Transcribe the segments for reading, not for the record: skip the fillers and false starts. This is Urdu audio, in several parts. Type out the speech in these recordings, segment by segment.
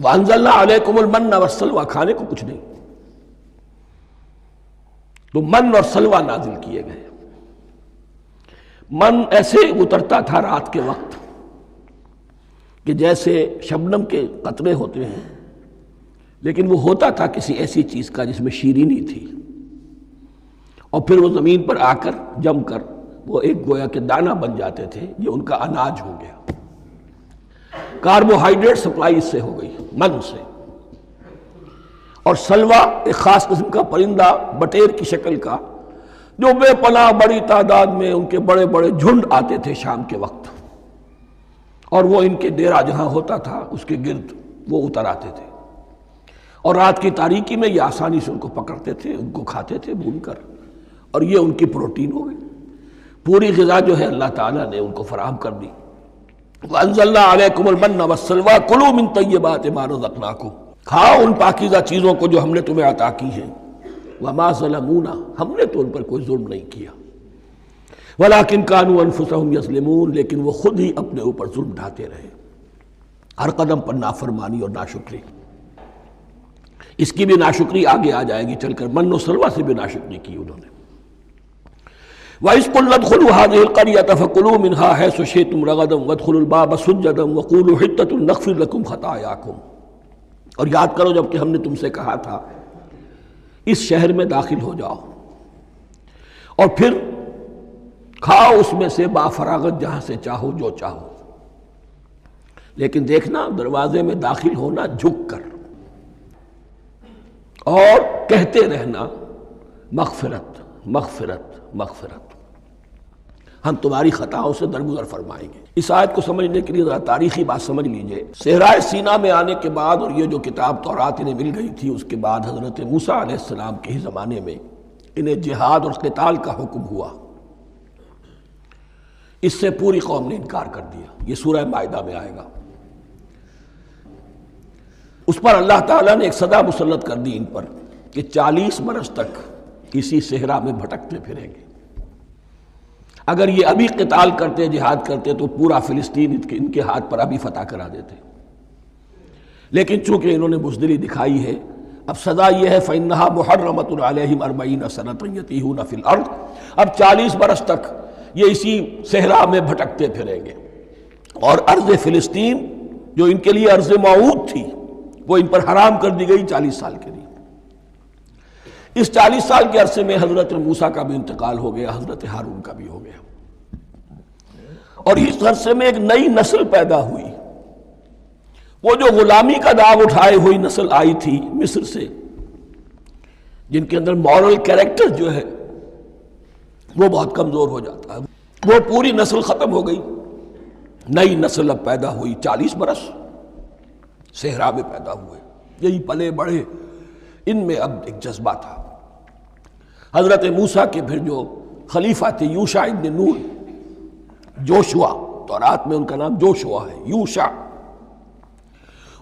وَأَنزَلْنَا عَلَيْكُمُ الْمَنَّ وَالسَّلْوَىٰ، کھانے کو کچھ نہیں، تو من اور سلوہ نازل کیے گئے۔ من ایسے اترتا تھا رات کے وقت کہ جیسے شبنم کے قطرے ہوتے ہیں، لیکن وہ ہوتا تھا کسی ایسی چیز کا جس میں شیرینی تھی، اور پھر وہ زمین پر آ کر جم کر وہ ایک گویا کے دانہ بن جاتے تھے، یہ ان کا اناج ہو گیا۔ کاربوہائیڈریٹ سپلائی اس سے ہو گئی، من سے۔ اور سلوہ ایک خاص قسم کا پرندہ بٹیر کی شکل کا، جو بے پناہ بڑی تعداد میں ان کے بڑے بڑے جھنڈ آتے تھے شام کے وقت، اور وہ ان کے ڈیرا جہاں ہوتا تھا اس کے گرد وہ اتر آتے تھے، اور رات کی تاریکی میں یہ آسانی سے ان کو پکڑتے تھے، ان کو کھاتے تھے بھون کر، اور یہ ان کی پروٹین ہو گئی۔ پوری غذا جو ہے اللہ تعالیٰ نے ان کو فراہم کر دی۔ وَأَنزَلْنَا عَلَيْكُمُ الْمَنَّ وَالسَّلْوَىٰ كُلُوا مِن طَيِّبَاتِ مَا رَزَقْنَاكُمْ، کھاؤ ان پاکیزہ چیزوں کو جو ہم نے تمہیں عطا کی ہیں۔ وَمَا ظَلَمُونَا، ہم نے تو ان پر کوئی ظلم نہیں کیا، وَلَٰكِن كَانُوا أَنفُسَهُمْ يَظْلِمُونَ، لیکن وہ خود ہی اپنے اوپر ظلم ڈھاتے رہے، ہر قدم پر نافرمانی اور ناشکری۔ اس کی بھی ناشکری آگے آ جائے گی چل کر، من و سلوہ سے بھی ناشکری کی انہوں نے۔ وَإِذْ قُلْنَا ادْخُلُوا هَٰذِهِ الْقَرْيَةَ فَكُلُوا مِنْهَا حَيْثُ شِئْتُمْ رَغَدًا وَادْخُلُوا الْبَابَ سُجَّدًا وَقُولُوا حِطَّةٌ نَغْفِرْ لَكُمْ خَطَايَاكُمْ، اور یاد کرو جب کہ ہم نے تم سے کہا تھا اس شہر میں داخل ہو جاؤ، اور پھر کھاؤ اس میں سے بافراغت جہاں سے چاہو جو چاہو، لیکن دیکھنا دروازے میں داخل ہونا جھک کر، اور کہتے رہنا مغفرت مغفرت مغفرت، ہم تمہاری خطاؤں سے درگزر فرمائیں گے۔ اس آیت کو سمجھنے کے لیے ذرا تاریخی بات سمجھ لیجئے۔ صحرائے سینا میں آنے کے بعد، اور یہ جو کتاب تورات انہیں مل گئی تھی، اس کے بعد حضرت موسیٰ علیہ السلام کے ہی زمانے میں انہیں جہاد اور قتال کا حکم ہوا۔ اس سے پوری قوم نے انکار کر دیا، یہ سورہ مائدہ میں آئے گا۔ اس پر اللہ تعالیٰ نے ایک سزا مسلط کر دی ان پر کہ 40 برس تک اسی صحرا میں بھٹکتے پھریں گے۔ اگر یہ ابھی قتال کرتے، جہاد کرتے، تو پورا فلسطین ان کے ہاتھ پر ابھی فتح کرا دیتے، لیکن چونکہ انہوں نے بزدلی دکھائی ہے، اب سزا یہ ہے فَإِنَّهَا مُحَرَّمَةٌ عَلَيْهِمْ 40 سَنَةً يَتِيهُونَ فِي الْأَرْضِ، اب 40 برس تک یہ اسی صحرا میں بھٹکتے پھریں گے، اور ارض فلسطین جو ان کے لیے ارض موعود تھی وہ ان پر حرام کر دی گئی 40 سال کے لیے۔ اس 40 سال کے عرصے میں حضرت موسیٰ کا بھی انتقال ہو گیا، حضرت ہارون کا بھی ہو گیا، اور اس عرصے میں ایک نئی نسل پیدا ہوئی۔ وہ جو غلامی کا داغ اٹھائے ہوئی نسل آئی تھی مصر سے، جن کے اندر مورل کیریکٹر جو ہے وہ بہت کمزور ہو جاتا ہے، وہ پوری نسل ختم ہو گئی، نئی نسل اب پیدا ہوئی۔ 40 برس صحرا میں پیدا ہوئے، یہی پلے بڑھے، ان میں اب ایک جذبہ تھا۔ حضرت موسیٰ کے پھر جو خلیفہ تھے یوشع ابن نون، جوشوا، تورات میں ان کا نام جوشوا ہے، یوشع،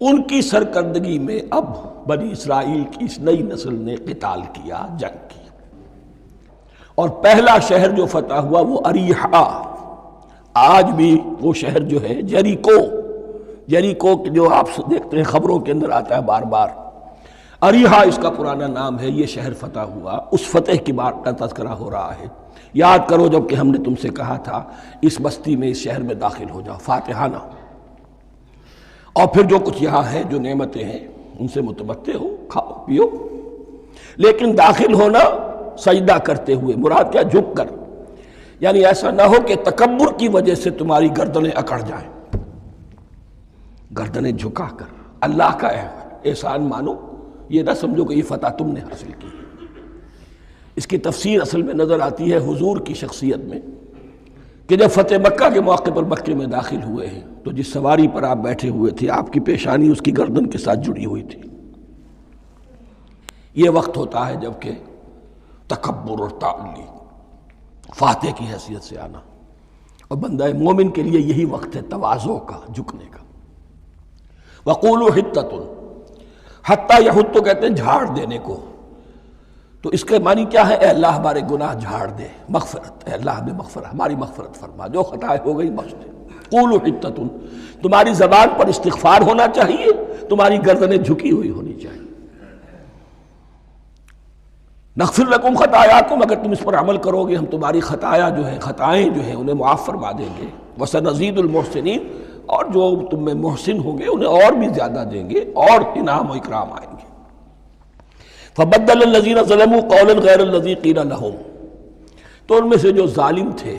ان کی سرکردگی میں اب بنی اسرائیل کی اس نئی نسل نے قتال کیا، جنگ کی، اور پہلا شہر جو فتح ہوا وہ اریحا۔ آج بھی وہ شہر جو ہے جیریکو جو آپ دیکھتے ہیں خبروں کے اندر آتا ہے بار بار، اریحا اس کا پرانا نام ہے، یہ شہر فتح ہوا، اس فتح کی بات کا تذکرہ ہو رہا ہے۔ یاد کرو جب کہ ہم نے تم سے کہا تھا اس بستی میں، اس شہر میں داخل ہو جاؤ فاتحانہ، اور پھر جو کچھ یہاں ہے، جو نعمتیں ہیں ان سے متمتع ہو، کھاؤ پیو، لیکن داخل ہونا سجدہ کرتے ہوئے، مراد کیا؟ جھک کر، یعنی ایسا نہ ہو کہ تکبر کی وجہ سے تمہاری گردنیں اکڑ جائیں، گردنیں جھکا کر اللہ کا احسان مانو، یہ نہ سمجھو کہ یہ فتح تم نے حاصل کی۔ اس کی تفسیر اصل میں نظر آتی ہے حضور کی شخصیت میں، کہ جب فتح مکہ کے موقع پر مکے میں داخل ہوئے ہیں تو جس سواری پر آپ بیٹھے ہوئے تھے، آپ کی پیشانی اس کی گردن کے ساتھ جڑی ہوئی تھی۔ یہ وقت ہوتا ہے جب کہ تکبر اور تعلی، فاتح کی حیثیت سے آنا، اور بندہ مومن کے لیے یہی وقت ہے تواضع کا، جھکنے کا۔ وَقُولُوا حِطَّةٌ، حتیٰ یحط تو کہتے ہیں جھاڑ دینے کو، تو اس کے معنی کیا ہے؟ اے اللہ ہمارے گناہ جھاڑ دے، مغفرت، اے اللہ ہمیں مغفرت، ہماری مغفرت فرما، جو خطائیں ہو گئی بخش دے۔ قولوا حطۃ، تمہاری زبان پر استغفار ہونا چاہیے، تمہاری گردنیں جھکی ہوئی ہونی چاہیے۔ نغفر لکم خطایاکم، اگر تم اس پر عمل کرو گے ہم تمہاری خطائیں جو ہیں انہیں معاف فرما دیں گے۔ وسنزید المحسنین، اور جو تم میں محسن ہوں گے انہیں اور بھی زیادہ دیں گے، اور انعام و اکرام آئیں گے۔ فبدل الذین ظلموا قولا غیر الذی قیل لہم، تو ان میں سے جو ظالم تھے،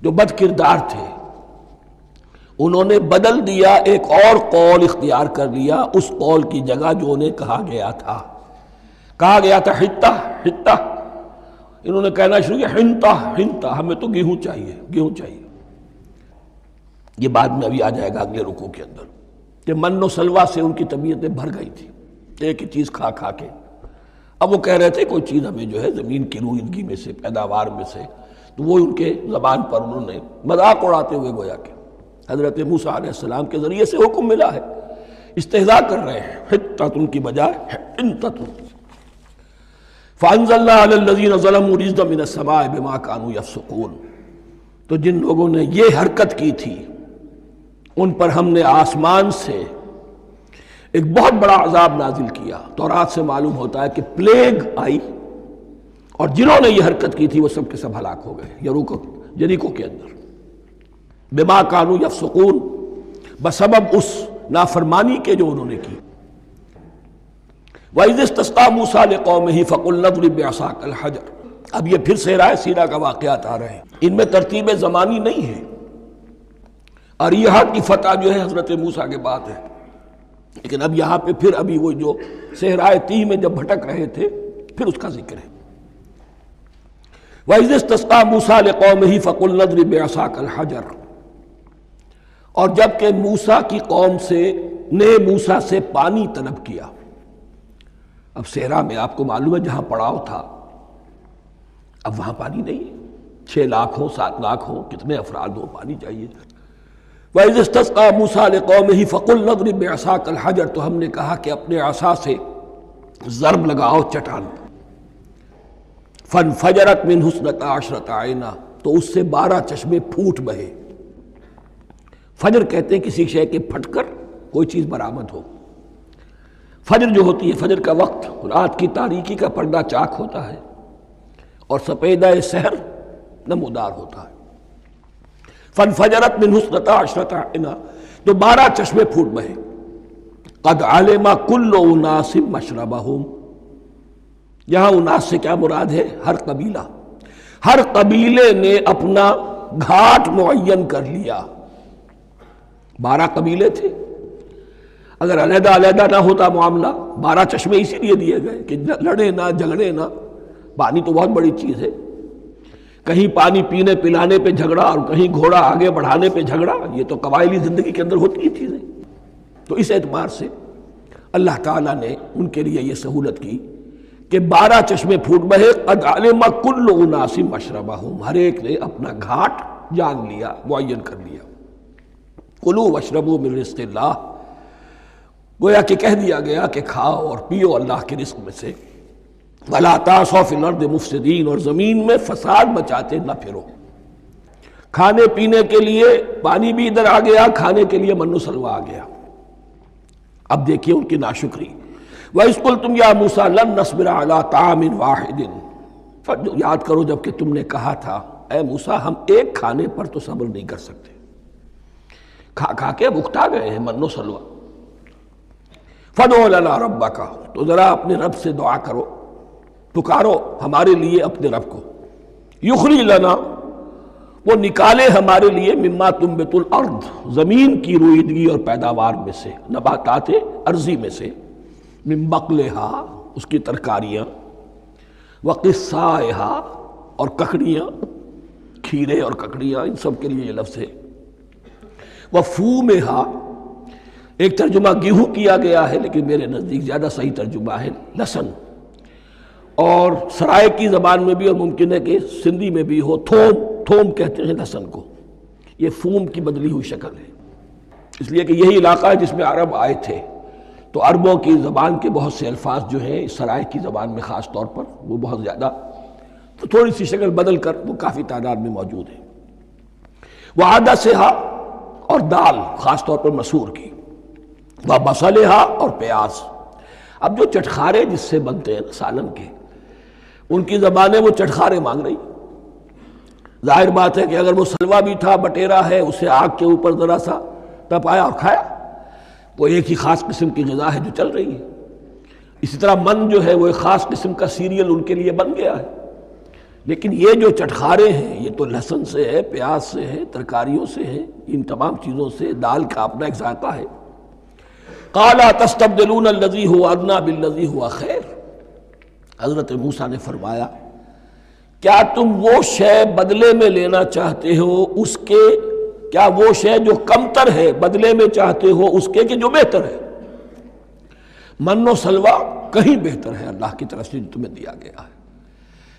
جو بد کردار تھے، انہوں نے بدل دیا، ایک اور قول اختیار کر لیا اس قول کی جگہ جو انہیں کہا گیا تھا حتہ حتہ، انہوں نے کہنا شروع کیا حنطہ حنطہ، ہمیں تو گیہوں چاہیے۔ یہ بعد میں ابھی آ جائے گا اگلے رکوع کے اندر، کہ من و سلوہ سے ان کی طبیعتیں بھر گئی تھی ایک ہی چیز کھا کھا کے۔ اب وہ کہہ رہے تھے کوئی چیز ہمیں جو ہے زمین کی روئیدگی میں سے، پیداوار میں سے، تو وہ ان کے زبان پر انہوں نے مذاق اڑاتے ہوئے گویا کہ حضرت موسیٰ علیہ السلام کے ذریعے سے حکم ملا ہے، استہزاء کر رہے ہیں، حتۃ کی بجائے حنطۃ۔ فانزلنا علی الذین ظلموا رجزا من السماء بما كانوا یفسقون، تو جن لوگوں نے یہ حرکت کی تھی ان پر ہم نے آسمان سے ایک بہت بڑا عذاب نازل کیا۔ تورات سے معلوم ہوتا ہے کہ پلیگ آئی، اور جنہوں نے یہ حرکت کی تھی وہ سب کے سب ہلاک ہو گئے یریکو کے اندر، بما كانوا یفسقون، بسبب اس نافرمانی کے جو انہوں نے کی۔ وَإِذِ اسْتَسْقَىٰ مُوسَىٰ لِقَوْمِهِ فَقُلْنَا اضْرِب بِّعَصَاكَ الْحَجَرَ، اب یہ پھر صحرائے سینا کا واقعات آ رہے ہیں، ان میں ترتیب زمانی نہیں ہے۔ اریحا کی فتح جو ہے حضرت موسیٰ کے بعد ہے، لیکن اب یہاں پہ پھر ابھی وہ جو صحرائے تیہ میں جب بھٹک رہے تھے پھر اس کا ذکر ہے۔ وَإِذِ اسْتَسْقَىٰ مُوسَىٰ لِقَوْمِهِ فَقُلْنَا اضْرِب بِّعَصَاكَ الْحَجَرَ، اور جب کہ موسیٰ کی قوم نے موسیٰ سے پانی طلب کیا، اب صحرا میں آپ کو معلوم ہے جہاں پڑاؤ تھا اب وہاں پانی نہیں ہے، 6 لاکھ ہو 7 لاکھ ہو، کتنے افراد ہو، پانی چاہیے۔ وَإِذِ اسْتَسْقَىٰ مُوسَىٰ لِقَوْمِهِ فَقُلْنَا اضْرِب بِّعَصَاكَ الْحَجَرَ، تو ہم نے کہا کہ اپنے عصا سے ضرب لگاؤ چٹان پر۔ فَانْفَجَرَتْ مِنْهُ اثْنَتَا عَشْرَةَ عَيْنًا، تو اس سے 12 چشمے پھوٹ بہے۔ فجر کہتے ہیں کسی شے کے پھٹ کر کوئی چیز برآمد ہو۔ فجر جو ہوتی ہے، فجر کا وقت رات کی تاریکی کا پردہ چاک ہوتا ہے اور سپیدہ سحر نمودار ہوتا ہے۔ فَانْفَجَرَتْ مِنْهُ اثْنَتَا عَشْرَةَ عَيْنًا، تو 12 چشمے پھوٹ بہے۔ قَدْ عَلِمَ كُلُّ أُنَاسٍ مَشْرَبَهُمْ، یہاں اناس سے کیا مراد ہے؟ ہر قبیلہ، ہر قبیلے نے اپنا گھاٹ معین کر لیا۔ 12 قبیلے تھے، اگر علیحدہ علیحدہ نہ ہوتا معاملہ، 12 چشمے اسی لیے دیے گئے کہ لڑے نہ جھگڑے نہ۔ پانی تو بہت بڑی چیز ہے، کہیں پانی پینے پلانے پہ جھگڑا اور کہیں گھوڑا آگے بڑھانے پہ جھگڑا، یہ تو قبائلی زندگی کے اندر ہوتی ہی چیزیں۔ تو اس اعتبار سے اللہ تعالیٰ نے ان کے لیے یہ سہولت کی کہ 12 چشمے پھوٹ بہے۔ قد علم کل اناس مشربہم، ہر ایک نے اپنا گھاٹ جان لیا، معین کر لیا۔ کلوا واشربوا من رزق اللہ، گویا کہ کہہ دیا گیا کہ کھاؤ اور پیو اللہ کے رزق میں سے۔ ولا تعثوا فی الارض مفسدین، اور زمین میں فساد بچاتے نہ پھرو۔ کھانے پینے کے لیے پانی بھی ادھر آ گیا، کھانے کے لیے من و سلوہ آ گیا۔ اب دیکھیے ان کی ناشکری۔ وَإِذْ قُلْتُمْ يَا مُوسَىٰ لَن نَّصْبِرَ عَلَىٰ طَعَامٍ وَاحِدٍ، یاد کرو جب کہ تم نے کہا تھا اے موسیٰ ہم ایک کھانے پر تو صبر نہیں کر سکتے، کھا کھا کے بکھتا گئے ہیں من و سلوہ۔ فَادْعُ لَنَا رَبَّكَ، تو ذرا اپنے رب سے دعا کرو، پکارو ہمارے لیے اپنے رب کو۔ یخرج لنا، وہ نکالے ہمارے لیے، مما تنبت الارض، زمین کی روئیدگی اور پیداوار میں سے، نباتات ارضی میں سے، من بقلہا، اس کی ترکاریاں، وقثائہا، اور ککڑیاں، کھیرے اور ککڑیاں، ان سب کے لیے یہ لفظ ہے۔ وفومہا، ایک ترجمہ گیہوں کیا گیا ہے لیکن میرے نزدیک زیادہ صحیح ترجمہ ہے لہسن، اور سرائے کی زبان میں بھی، اور ممکن ہے کہ سندھی میں بھی ہو، تھوم کہتے ہیں لہسن کو، یہ فوم کی بدلی ہوئی شکل ہے، اس لیے کہ یہی علاقہ ہے جس میں عرب آئے تھے، تو عربوں کی زبان کے بہت سے الفاظ جو ہیں اس سرائے کی زبان میں خاص طور پر وہ بہت زیادہ، تو تھوڑی سی شکل بدل کر وہ کافی تعداد میں موجود ہے۔ وعدسہا اور دال خاص طور پر مسور کی، وبصلہا اور پیاز۔ اب جو چٹخارے جس سے بنتے ہیں سالن کے، ان کی زبانیں وہ چٹخارے مانگ رہی۔ ظاہر بات ہے کہ اگر وہ سلوا بھی تھا، بٹیرا ہے، اسے آگ کے اوپر ذرا سا تپایا اور کھایا، وہ ایک ہی خاص قسم کی غذا ہے جو چل رہی ہے۔ اسی طرح من جو ہے وہ ایک خاص قسم کا سیریل ان کے لیے بن گیا ہے۔ لیکن یہ جو چٹخارے ہیں یہ تو لہسن سے ہے، پیاز سے ہے، ترکاریوں سے ہے، ان تمام چیزوں سے، دال کا اپنا ایک ذائقہ ہے۔ قَالَ تَسْتَبْدِلُونَ الَّذِي هُوَ أَدْنَىٰ بِالَّذِي هُوَ خَيْرٌ۔ حضرت موسیٰ نے فرمایا کیا تم وہ شے بدلے میں لینا چاہتے ہو اس کے، کیا وہ شے جو کمتر ہے بدلے میں چاہتے ہو اس کے کہ جو بہتر ہے؟ من و سلوا کہیں بہتر ہے اللہ کی طرف سے جو تمہیں دیا گیا ہے،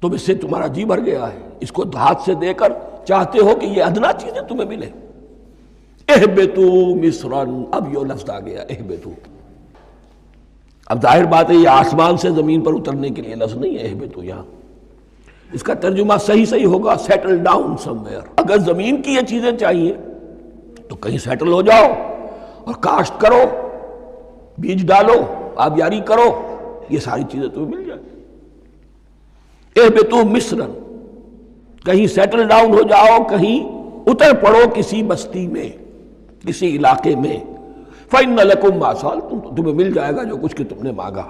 تم اس سے تمہارا جی بھر گیا ہے، اس کو ہاتھ سے دے کر چاہتے ہو کہ یہ ادنا چیزیں تمہیں ملے۔ اہبطوا مصرا، اب یہ لفظ آ گیا اہبطوا۔ اب ظاہر بات ہے یہ آسمان سے زمین پر اترنے کے لیے لفظ نہیں ہے اہبطوا، یہاں اس کا ترجمہ صحیح ہوگا سیٹل ڈاؤن سم ویئر۔ اگر زمین کی یہ چیزیں چاہیے تو کہیں سیٹل ہو جاؤ اور کاشت کرو، بیج ڈالو، آبیاری کرو، یہ ساری چیزیں تمہیں مل جائیں۔ اہبطوا مصرا، کہیں سیٹل ڈاؤن ہو جاؤ، کہیں اتر پڑو کسی بستی میں، کسی علاقے میں۔ فَإِنَّ لَكُمْ مَا سَأَلْتُمْ، تمہیں مل جائے گا جو کچھ کہ تم نے مانگا۔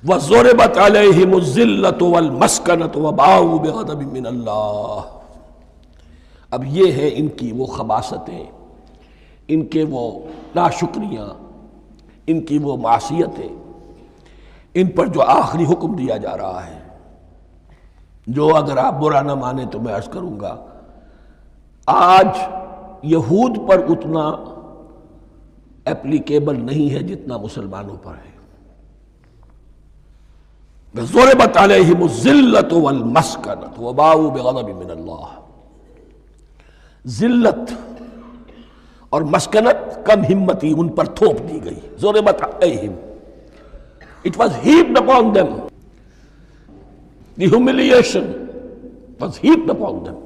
وَضُرِبَتْ عَلَيْهِمُ الذِّلَّةُ وَالْمَسْكَنَةُ وَبَاءُوا بِغَضَبٍ مِّنَ اللَّهِ۔ اب یہ ہے ان کی وہ خباثتیں، ان کے وہ ناشکریاں، ان کی وہ معصیتیں، ان پر جو آخری حکم دیا جا رہا ہے، جو اگر آپ برا نہ مانیں تو میں عرض کروں گا آج یہود پر اتنا اپلیکیبل نہیں ہے جتنا مسلمانوں پر ہے۔ ضربت علیہم الذلۃ والمسکنۃ وباؤوا بغضب من اللہ۔ ذلت اور مسکنت، کم ہمتی ان پر تھوپ دی گئی۔ ضربت علیہم، it was heaped upon them، the humiliation was heaped upon them۔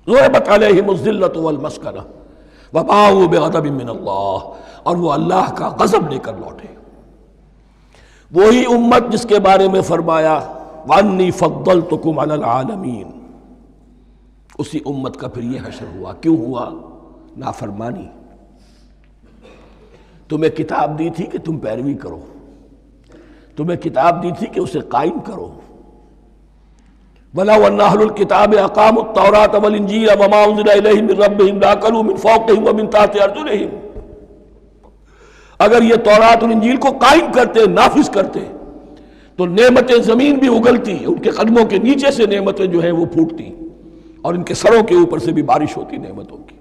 ضربت علیہم الذلۃ والمسکنۃ وباؤوا بغضب من اللہ، اور وہ اللہ کا غضب لے کر لوٹے۔ وہی امت جس کے بارے میں فرمایا وَأَنِّي فَضَّلْتُكُمْ عَلَى الْعَالَمِينَ، اسی امت کا پھر یہ حشر ہوا۔ کیوں ہوا؟ نافرمانی۔ تمہیں کتاب دی تھی کہ تم پیروی کرو، تمہیں کتاب دی تھی کہ اسے قائم کرو۔ وَلَوْ أَنَّ أَهْلَ الْكِتَابِ أَقَامُوا التَّوْرَاةَ وَالْإِنْجِيلَ وَمَا أُنزِلَ إِلَيْهِمْ مِنْ رَبِّهِمْ لَأَكَلُوا مِنْ فَوْقِهِمْ وَمِنْ تَحْتِ أَرْجُلِهِمْ۔ اگر یہ تورات اور انجیل کو قائم کرتے، نافذ کرتے، تو نعمتیں زمین بھی اگلتی، ان کے قدموں کے نیچے سے نعمتیں جو ہیں وہ پھوٹتی، اور ان کے سروں کے اوپر سے بھی بارش ہوتی نعمتوں کی۔